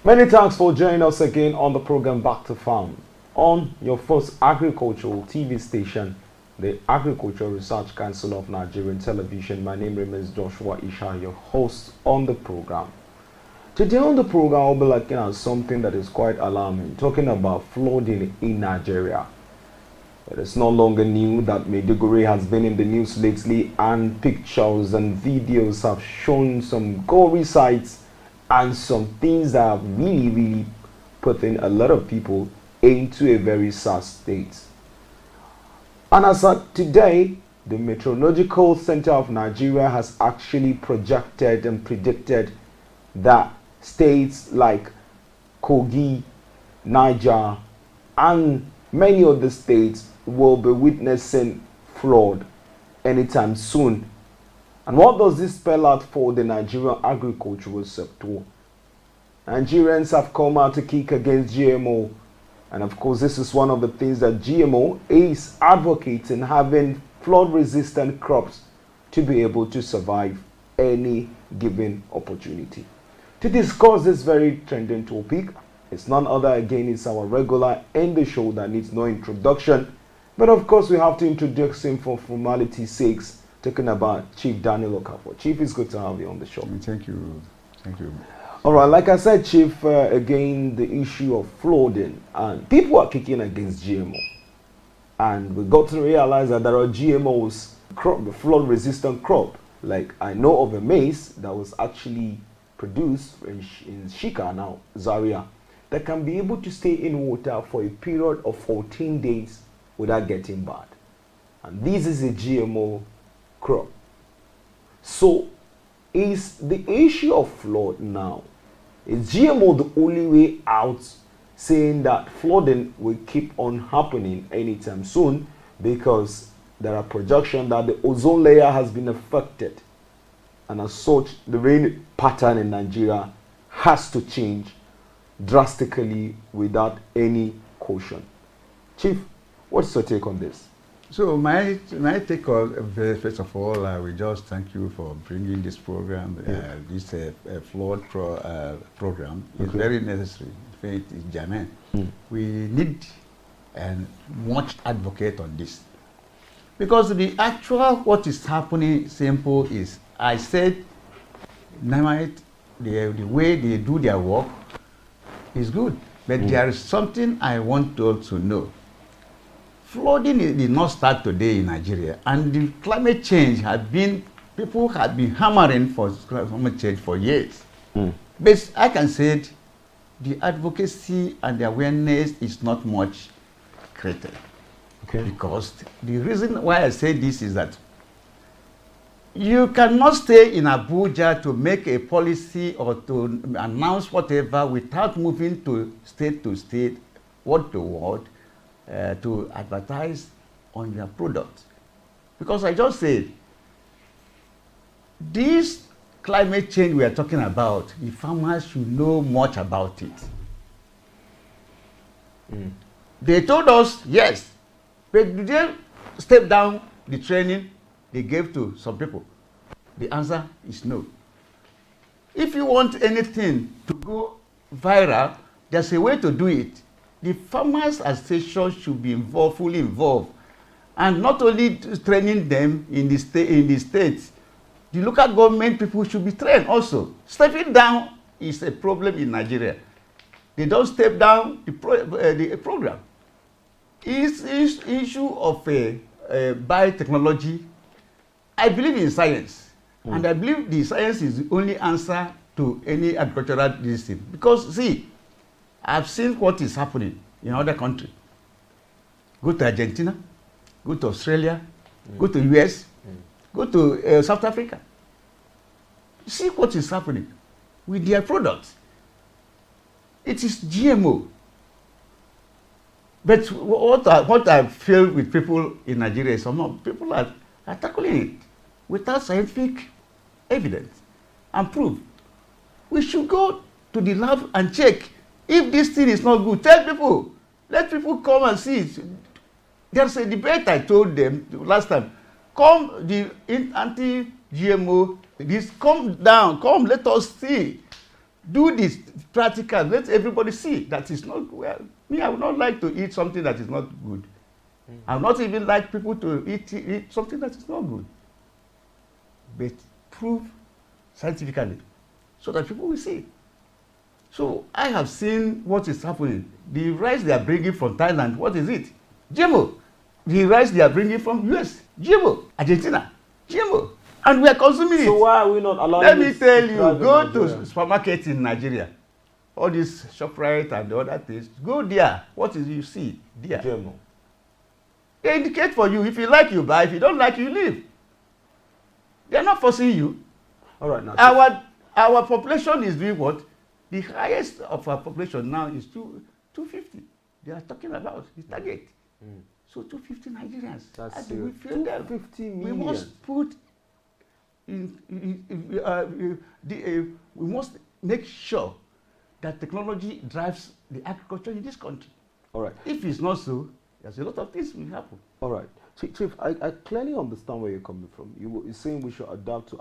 Many thanks for joining us again on the program Back to Farm on your first agricultural TV station, the Agricultural Research Council of Nigerian Television. My name remains Joshua Isha, your host on the program. Today on the program, we'll be looking at something that is quite alarming, talking about flooding in Nigeria. It is no longer new that Maiduguri has been in the news lately, and pictures and videos have shown some gory sights and some things that have really putting a lot of people into a very sad state. And as of today, the Meteorological Center of Nigeria has actually projected and predicted that states like Kogi, Niger, and many other states will be witnessing flood anytime soon. And what does this spell out for the Nigerian agricultural sector? Nigerians have come out to kick against GMO. And of course, this is one of the things that GMO is advocating, having flood-resistant crops to be able to survive any given opportunity. To discuss this very trending topic, it's none other again, it's our regular in the show that needs no introduction. But of course, we have to introduce him for formality's sakes. Talking about Chief Daniel Okafor. Chief, it's good to have you on the show. Thank you. Thank you. All right, like I said, Chief, again, the issue of flooding. And people are kicking against GMO. And we got to realize that there are GMOs, flood-resistant crop. Like I know of a maize that was actually produced in Shika now, Zaria, that can be able to stay in water for a period of 14 days without getting bad. And this is a GMO crop. So is the issue of flood now, is GMO the only way out, saying that flooding will keep on happening anytime soon because there are projections that the ozone layer has been affected, and as such the rain pattern in Nigeria has to change drastically without any caution? Chief, what's your take on this? So my take on, first of all, we just thank you for bringing this program. This flood program is very necessary. In fact, it's germane. We need and much advocate on this. Because the actual, what is happening, simple is, I said, NIMET, the way they do their work is good. But there is something I want to also know. Flooding did not start today in Nigeria, and the climate change people have been hammering for climate change for years. But I can say the advocacy and the awareness is not much created. Okay. Because the reason why I say this is that you cannot stay in Abuja to make a policy or to announce whatever without moving to state, word to word, to advertise on their product. Because I just said, this climate change we are talking about, the farmers should know much about it. They told us, yes, but did they step down the training they gave to some people? The answer is no. If you want anything to go viral, there's a way to do it. The farmers association should be fully involved, and not only training them in the states. The local government people should be trained also. Stepping down is a problem in Nigeria. They don't step down the program. It's issue of biotechnology. I believe in science, and I believe the science is the only answer to any agricultural disease. Because see, I've seen what is happening in other countries. Go to Argentina, go to Australia, go to US, go to South Africa. See what is happening with their products. It is GMO. But what I feel with people in Nigeria is some people are tackling it without scientific evidence and proof. We should go to the lab and check. If this thing is not good, tell people. Let people come and see it. There's a debate I told them last time. Come, the anti-GMO, this come down, come, let us see. Do this practical. Let everybody see that it's not well. Me, I would not like to eat something that is not good. I would not even like people to eat something that is not good. But prove scientifically so that people will see. So I have seen what is happening. The rice they are bringing from Thailand, what is it? GMO. The rice they are bringing from US, GMO. Argentina, GMO. And we are consuming it. So why are we not allowing? Let me tell you, go to Nigeria? supermarkets in Nigeria. All these ShopRite and the other things. Go there. What is you see there? GMO. They indicate for you. If you like, you buy. If you don't like, you leave. They are not forcing you. All right, now. Our population is doing what? The highest of our population now is 250. They are talking about the target. So 250 Nigerians. That's How do we feel them? 250 We million. must put we must make sure that technology drives the agriculture in this country. All right. If it's not so, there's a lot of things will happen. All right. Chief, I clearly understand where you're coming from. You're saying we should adapt to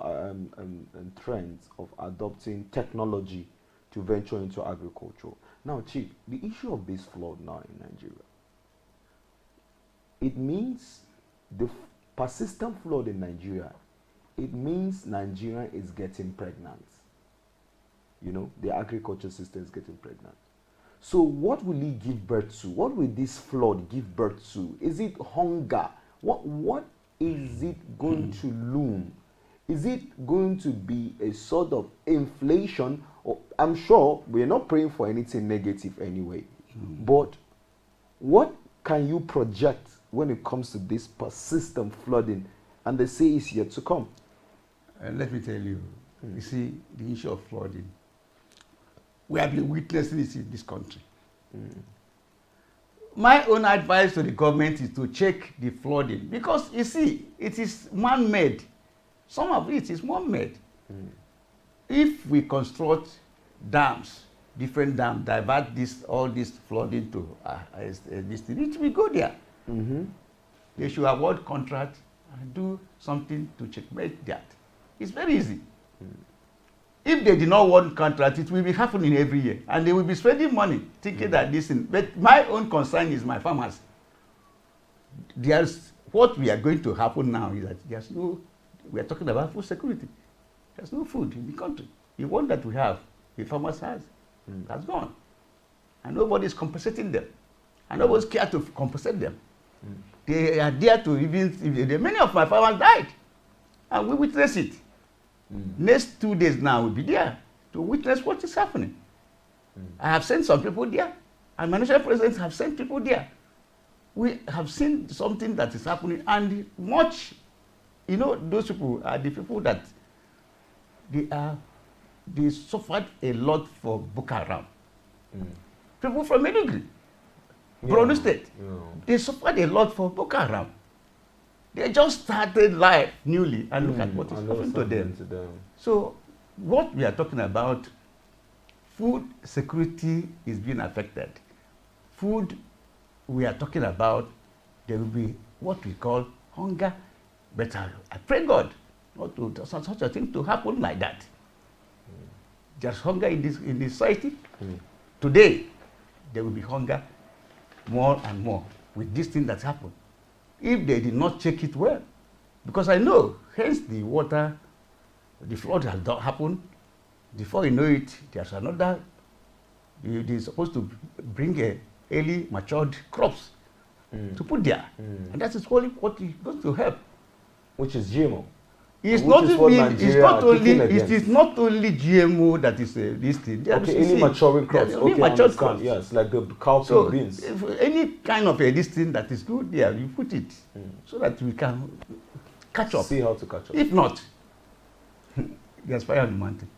trends of adopting technology to venture into agriculture. Now, Chief, the issue of this flood now in Nigeria, it means the persistent flood in Nigeria, it means Nigeria is getting pregnant. You know, the agriculture system is getting pregnant. So what will it give birth to? What will this flood give birth to? Is it hunger? What is it going to loom? Is it going to be a sort of inflation? Or, I'm sure we're not praying for anything negative anyway. But what can you project when it comes to this persistent flooding? And they say it's yet to come. Let me tell you, you see, the issue of flooding, we have been witnessing this in this country. My own advice to the government is to check the flooding because you see, it is man-made. Some of it is man-made. If we construct dams, different dams, divert all this flooding to this thing, it will go there. They should award contract and do something to checkmate that. It's very easy. If they did not award contract, it will be happening every year. And they will be spending money thinking that this thing. But my own concern is my farmers. What we are going to happen now is that we are talking about food security. There's no food in the country. The one that we have, the farmers has gone. And nobody is compensating them. And nobody's care to compensate them. They are there to many of my farmers died. And we witness it. Next 2 days now we'll be there to witness what is happening. I have sent some people there, and my national presidents have sent people there. We have seen something that is happening, and those people are the people that they suffered a lot for Boko Haram. People from Maiduguri, Borno State, they suffered a lot for Boko Haram. They just started life newly and look at what is happening to them. So what we are talking about, food security is being affected. Food, we are talking about, there will be what we call hunger. But I pray God not to such a thing to happen like that. There's hunger in this society. Today, there will be hunger more and more with this thing that's happened. If they did not check it well, because I know, hence the flood has happened. Before you know it, there's another. They're supposed to bring early matured crops to put there, and that is what is going to help. Which is GMO. It is not only GMO that is this thing. Any maturing crops. Matured crops. Yes, like the cowpea beans. If any kind of this thing that is good there, you put it so that we can catch up. See how to catch up. If not, there's fire on the mountain.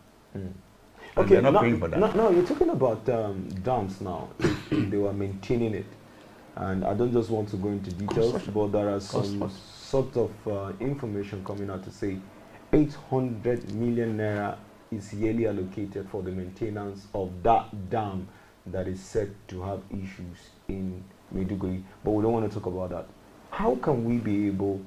Okay, we're not paying for that. No, you're talking about dams now. If they were maintaining it, and I don't just want to go into details, but there are some sort of information coming out to say 800 million naira is yearly allocated for the maintenance of that dam that is said to have issues in Maiduguri. But we don't want to talk about that. How can we be able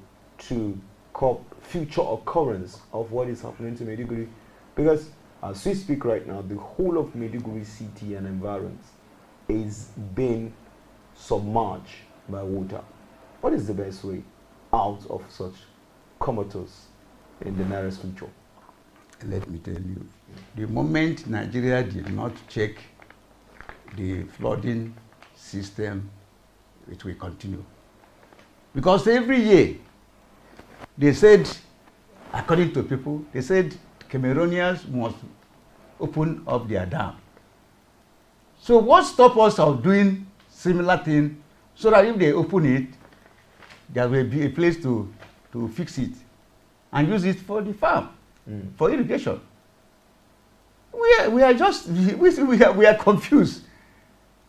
to curb future occurrence of what is happening to Maiduguri? Because As we speak right now, the whole of Maiduguri city and environs is being submerged by water. What is the best way out of such comatose in the nearest future? Let me tell you, the moment Nigeria did not check the flooding system, it will continue. Because every year, they said, according to people, they said Cameroonians must open up their dam. So what stops us of doing similar thing so that if they open it, there will be a place to fix it and use it for the farm, for irrigation. We are confused.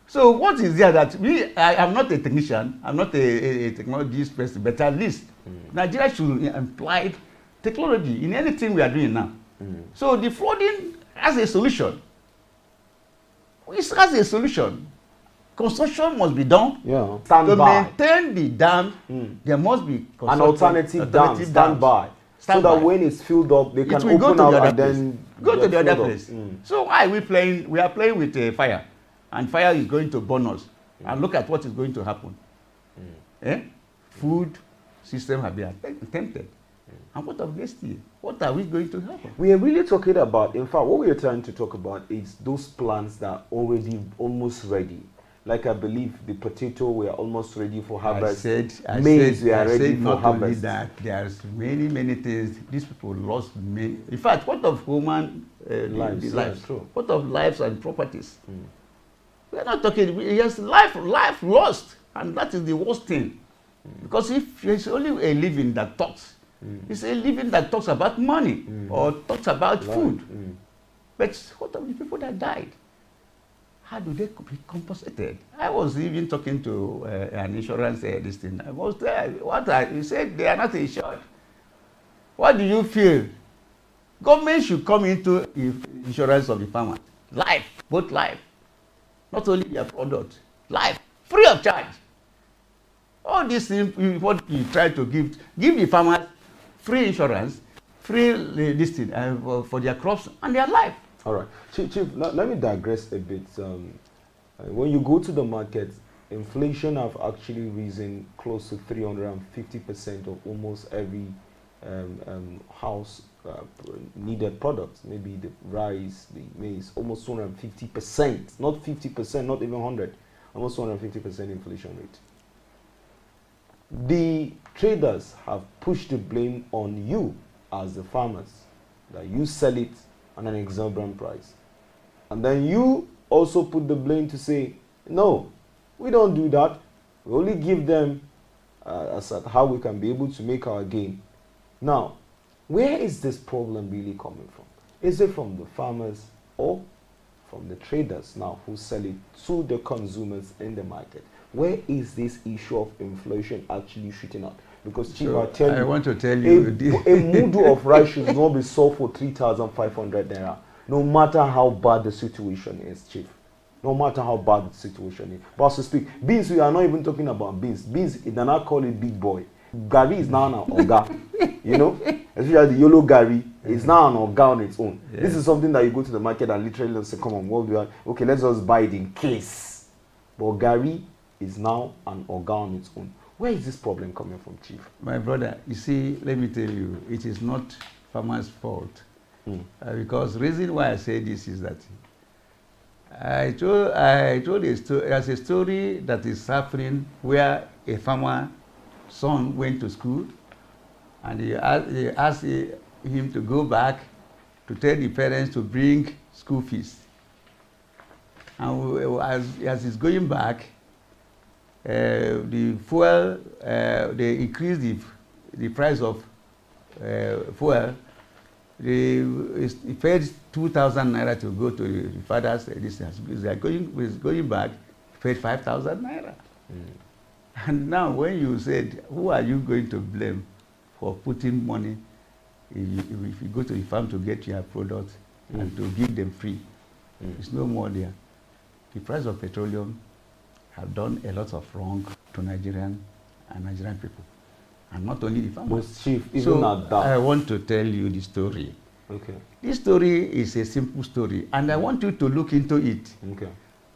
So what is there that I am not a technician, I'm not a technologist person, but at least Nigeria should employ technology in anything we are doing now. So the flooding has a solution. It has a solution. Construction must be done. Yeah. To maintain the dam, there must be an alternative dam, stand by. So that when it's filled up, they can open up and then go to the other place. So why are we playing? We are playing with fire, and fire is going to burn us. And look at what is going to happen. Food system have been attempted. And what of next year? What are we going to happen? We are really talking about, in fact, what we are trying to talk about is those plants that are already almost ready. Like I believe the potato, we are almost ready for harvest. Maize, we are ready for harvest. That there's many things. These people lost many. In fact, what of human lives? What of lives and properties? We are not talking. Yes, life lost, and that is the worst thing. Because if it's only a living that talks, it's a living that talks about money or talks about food. But what of the people that died? How do they be compensated? I was even talking to an insurance this thing. I was there. He said they are not insured. What do you feel? Government should come into insurance of the farmer. Life, both life. Not only their product, life, free of charge. All these things, what you try to give the farmers free insurance, free this thing for their crops and their life. All right. Chief, let me digress a bit. When you go to the market, inflation have actually risen close to 350% of almost every house needed products. Maybe the rice, the maize, almost 250%. Not 50%, not even 100. Almost 250% inflation rate. The traders have pushed the blame on you as the farmers, that you sell it on an exorbitant price. And then you also put the blame to say, no, we don't do that. We only give them as at how we can be able to make our gain. Now, where is this problem really coming from? Is it from the farmers or from the traders now who sell it to the consumers in the market? Where is this issue of inflation actually shooting up? Because Chief, I want to tell you, a mudu of rice should not be sold for 3,500 naira, no matter how bad the situation is, Chief. No matter how bad the situation is. But to speak, beans, we are not even talking about beans. Beans, they now call it big boy. Gari is now an oga, you know, especially the yellow Gari is now an oga on its own. This is something that you go to the market and literally say, come on, what do I? Okay, let's just buy it in case. But Gari is now an oga on its own. Where is this problem coming from, Chief? My brother, you see, let me tell you, it is not farmers' fault. Because the reason why I say this is that I told a story, there's a story that is happening where a farmer son went to school and he asked him to go back to tell the parents to bring school fees. And as he's going back, the fuel, they increased the price of fuel. He paid 2,000 naira to go to the father's distance. They are going back, paid 5,000 naira. And now when you said, who are you going to blame for putting money if you go to the farm to get your product and to give them free? It's no more there. The price of petroleum have done a lot of wrong to Nigerian people. And not only the farmers. But Chief, even at that. I want to tell you the story. Okay. This story is a simple story, and I want you to look into it. Okay.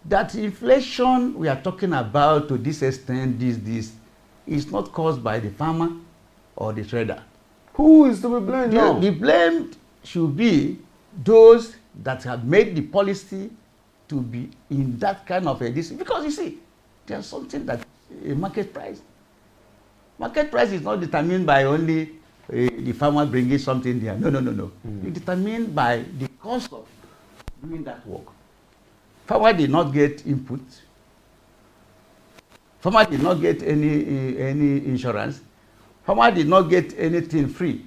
That inflation we are talking about to this extent, this is not caused by the farmer or the trader. Who is to be blamed now? The blame should be those that have made the policy to be in that kind of a this, because you see, there's something that a market price. Market price is not determined by only the farmer bringing something there. No. It's determined by the cost of doing that work. Farmer did not get input. Farmer did not get any insurance. Farmer did not get anything free.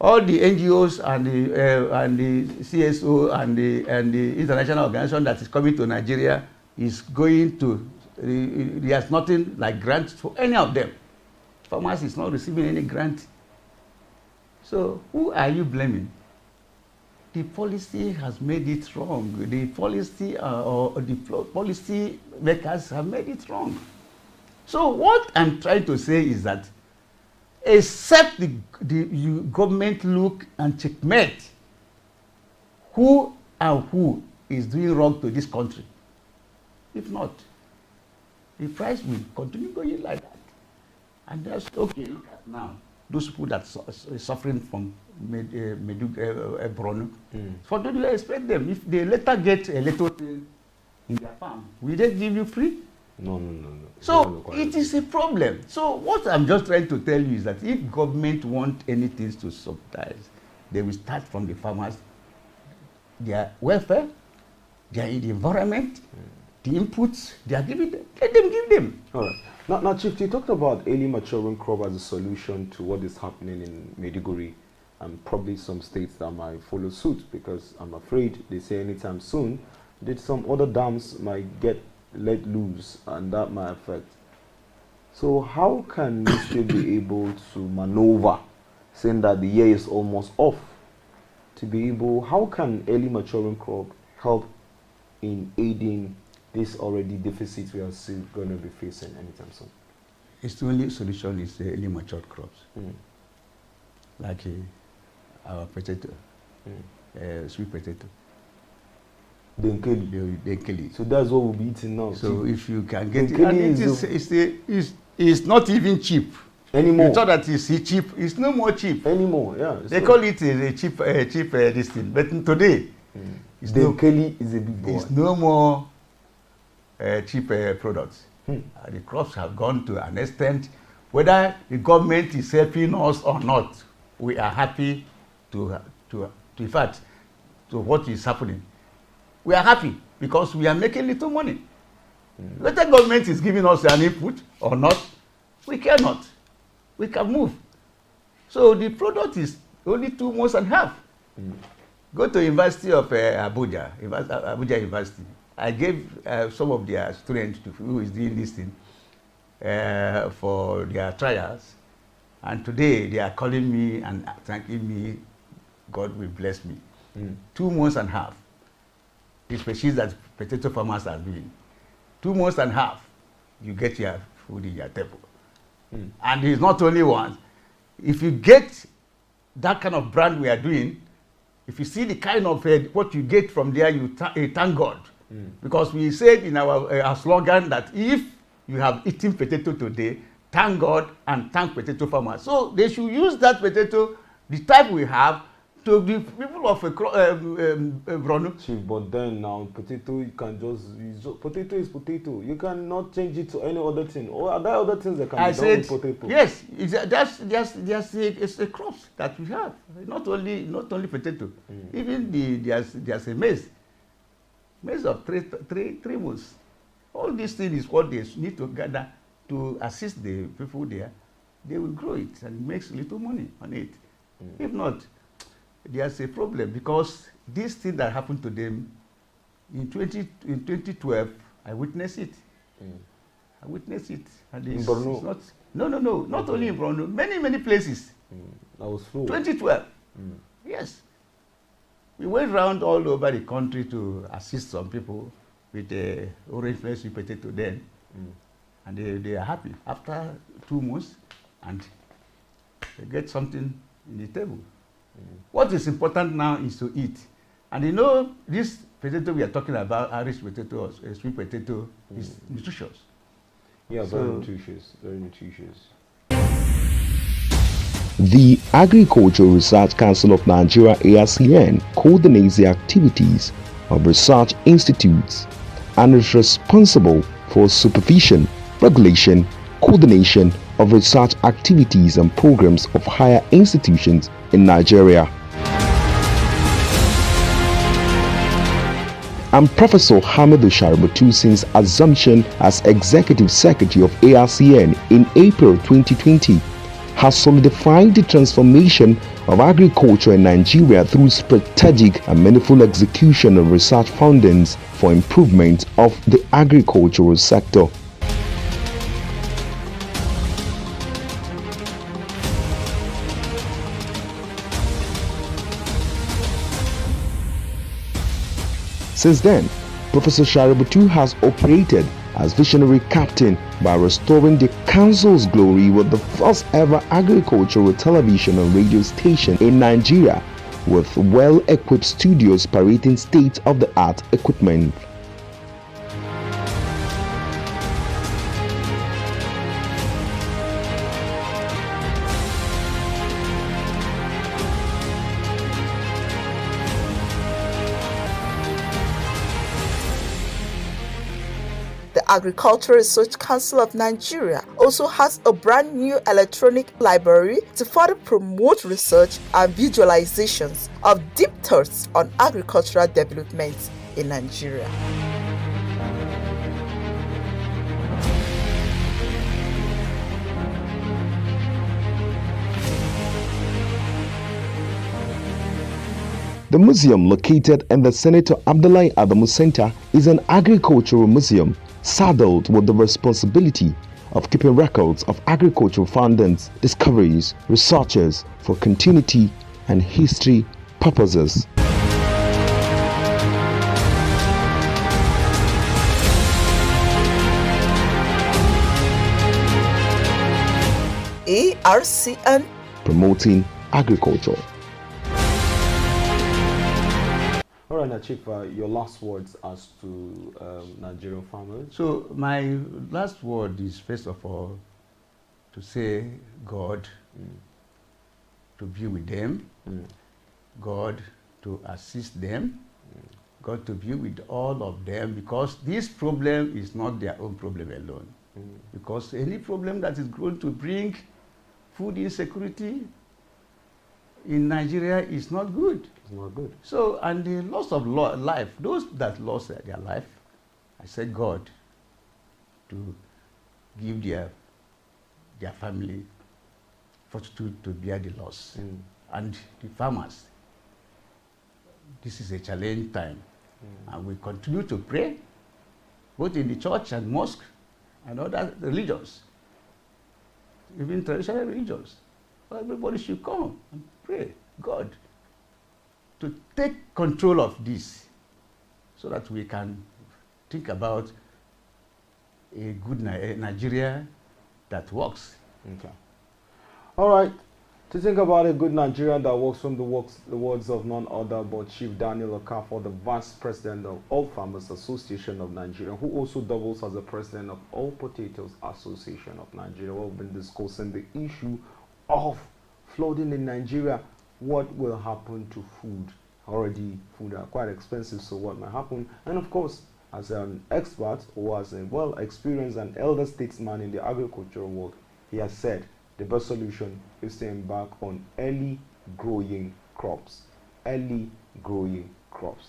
All the NGOs and the CSO and the international organization that is coming to Nigeria is going to, there's nothing like grants for any of them. Farmers is not receiving any grant. So who are you blaming? The policy has made it wrong. The policy or the policy makers have made it wrong. So what I'm trying to say is that except the government look and checkmate who is doing wrong to this country. If not, the price will continue going like that. And that's okay. Look at now. Those people that are suffering from Borno, for do you expect them? If they later get a little thing in their farm, will they give you free? No. So it is a problem. So what I'm just trying to tell you is that if government want anything to subsidize, they will start from the farmers, their welfare, their environment, the inputs they are giving them. Let them give them. All right. Now, Chief, you talked about early maturing crop as a solution to what is happening in Maiduguri and probably some states that might follow suit, because I'm afraid they say anytime soon that some other dams might get let loose and that might affect. So how can we still be able to maneuver, saying that the year is almost off, to be able, how can early maturing crop help in aiding this already deficit we are still going to be facing anytime soon? It's the only solution is early matured crops, like our potato, sweet potato. Denkeli. So that's what we'll be eating now. So if you can get it, and it's not even cheap anymore. You thought that it's cheap. It's no more cheap anymore. Yeah. They call it a cheap this thing, but today is a big boy. It's no more cheap products. The crops have gone to an extent. Whether the government is helping us or not, we are happy to in fact, to what is happening. We are happy because we are making little money. Whether government is giving us an input or not, we cannot. We can move. So the product is only 2 months and a half. Go to University of Abuja University. I gave some of their students who is doing this thing for their trials. And today they are calling me and thanking me. God will bless me. 2 months and a half. The species that potato farmers are doing. 2 months and a half, you get your food in your table. And it's not only one. If you get that kind of brand we are doing, if you see the kind of what you get from there, you thank God. Because we said in our slogan that if you have eaten potato today, thank God and thank potato farmers. So they should use that potato, the type we have, to the people of Borno. Chief, but then now potato, you can just potato is potato. You cannot change it to any other thing. Or are there other things that can be done with potato? Yes, it's the crops that we have. Not only potato. Even there's a maize of three months. All these things is what they need to gather to assist the people there. They will grow it and makes little money on it. If not, there's a problem, because this thing that happened to them in 2012, I witnessed it. I witnessed it. And in Borno? Not only in Borno, many places. That was flu. 2012. Yes. We went around all over the country to assist some people with the orange flesh potato then. And they are happy. After 2 months, and they get something in the table. What is important now is to eat. And you know, this potato we are talking about, Irish potato or sweet potato, is nutritious. Yeah, very nutritious, very nutritious. The Agricultural Research Council of Nigeria (ARCN) coordinates the activities of research institutes and is responsible for supervision, regulation, coordination of research activities and programs of higher institutions in Nigeria. And Professor Hamidu Shaributu, since assumption as Executive Secretary of ARCN in April 2020, has solidified the transformation of agriculture in Nigeria through strategic and meaningful execution of research findings for improvement of the agricultural sector. Since then, Professor Shaributu has operated as visionary captain by restoring the council's glory with the first ever agricultural television and radio station in Nigeria, with well-equipped studios parading state-of-the-art equipment. The Agricultural Research Council of Nigeria also has a brand new electronic library to further promote research and visualizations of deep thoughts on agricultural development in Nigeria. The museum, located in the Senator Abdullahi Adamu Center, is an agricultural museum saddled with the responsibility of keeping records of agricultural findings, discoveries, researches for continuity and history purposes. ARCN, promoting agriculture. All right, now, Chief, your last words as to Nigerian farmers. So my last word is, first of all, to say God to be with them, God to assist them, God to be with all of them, because this problem is not their own problem alone. Because any problem that is going to bring food insecurity in Nigeria is not good. It's not good. So, and the loss of life, those that lost their life, I said God to give their family fortitude to bear the loss. And the farmers, this is a challenge time. And we continue to pray, both in the church and mosque and other religions, even traditional religions. Everybody should come and pray God to take control of this, so that we can think about a good Nigeria that works. Okay. All right. To think about a good Nigeria that works, from the words of none other but Chief Daniel Okafor, the Vice President of All Farmers Association of Nigeria, who also doubles as the President of All Potatoes Association of Nigeria. We've been discussing the issue of flooding in Nigeria. What will happen to food? Already food are quite expensive, so what might happen? And of course, as an expert or as a well-experienced and elder statesman in the agricultural world, he has said the best solution is to embark on early growing crops. Early growing crops.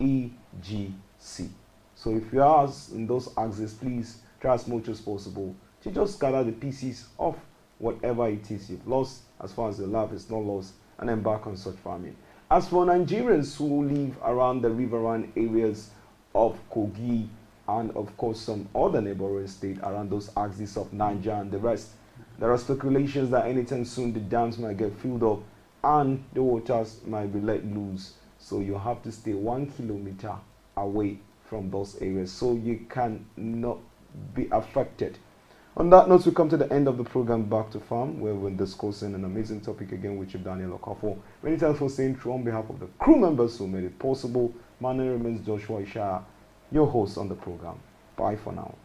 EGC. So if you are in those axes, please try as much as possible to just gather the pieces of whatever it is you've lost, as far as your life is not lost, and embark on such farming. As for Nigerians who live around the riverine areas of Kogi and of course some other neighboring states around those axes of Niger and the rest, there are speculations that anytime soon the dams might get filled up and the waters might be let loose. So you have to stay 1 kilometer away from those areas so you can not be affected. On that note, we come to the end of the program Back to Farm, where we're discussing an amazing topic again with Chief Daniel Okafo. Many thanks for saying through on behalf of the crew members who made it possible. My name remains Joshua Isha, your host on the program. Bye for now.